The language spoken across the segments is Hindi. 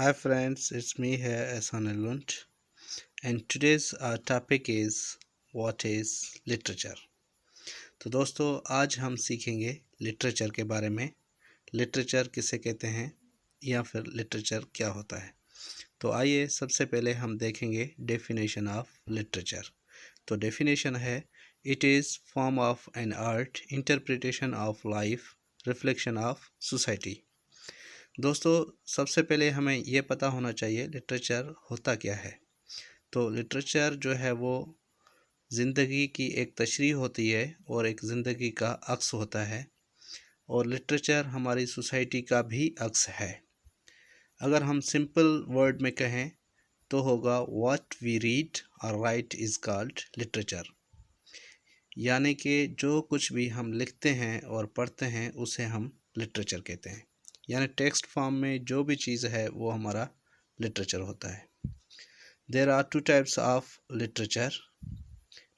Hi friends, it's me here Ehsan Lund, and today's our topic is what is literature। तो दोस्तों आज हम सीखेंगे लिटरेचर के बारे में। लिटरेचर किसे कहते हैं या फिर लिटरेचर क्या होता है। तो आइए सबसे पहले हम देखेंगे डेफिनेशन ऑफ लिटरेचर। तो डेफिनेशन है it is form of an art interpretation of life reflection of society. दोस्तों सबसे पहले हमें ये पता होना चाहिए लिटरेचर होता क्या है। तो लिटरेचर जो है वो ज़िंदगी की एक तशरीह होती है और एक ज़िंदगी का अक्स होता है, और लिटरेचर हमारी सोसाइटी का भी अक्स है। अगर हम सिंपल वर्ड में कहें तो होगा व्हाट वी रीड और राइट इज़ कॉल्ड लिटरेचर। यानी कि जो कुछ भी हम लिखते हैं और पढ़ते हैं उसे हम लिटरेचर कहते हैं। यानी टेक्स्ट फॉर्म में जो भी चीज़ है वो हमारा लिटरेचर होता है। There are two types of literature.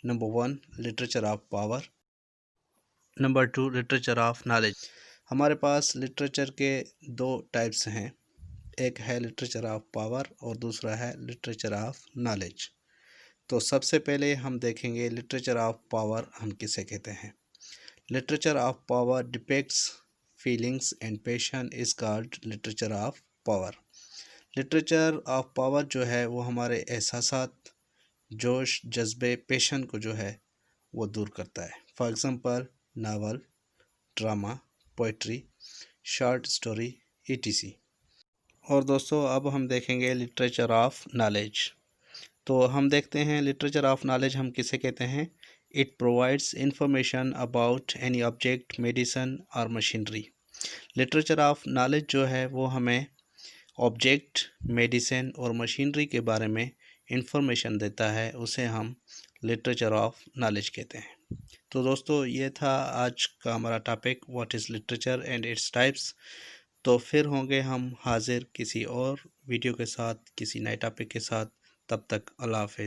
Number 1 literature of power, number 2 literature of knowledge. हमारे पास लिटरेचर के दो टाइप्स हैं, एक है लिटरेचर ऑफ पावर और दूसरा है लिटरेचर ऑफ नॉलेज। तो सबसे पहले हम देखेंगे लिटरेचर ऑफ पावर हम किसे कहते हैं। Literature of power depicts feelings and passion is called literature of power. Literature of power जो है वो हमारे एहसासात, जोश, जज्बे, पैशन को जो है वो दूर करता है। For example novel, drama, poetry, short story etc। और दोस्तों अब हम देखेंगे लिटरेचर ऑफ नॉलेज। तो हम देखते हैं लिटरेचर ऑफ नॉलेज हम किसे कहते हैं। It provides information about any object, medicine और मशीनरी। लिटरेचर ऑफ नॉलेज जो है वो हमें ऑब्जेक्ट, मेडिसिन और मशीनरी के बारे में इंफॉर्मेशन देता है, उसे हम लिटरेचर ऑफ नॉलेज कहते हैं। तो दोस्तों ये था आज का हमारा topic what is literature and its types. तो फिर होंगे हम हाजिर किसी और वीडियो के साथ, किसी नए टॉपिक के साथ। तब तक अल्लाह हाफ़िज़।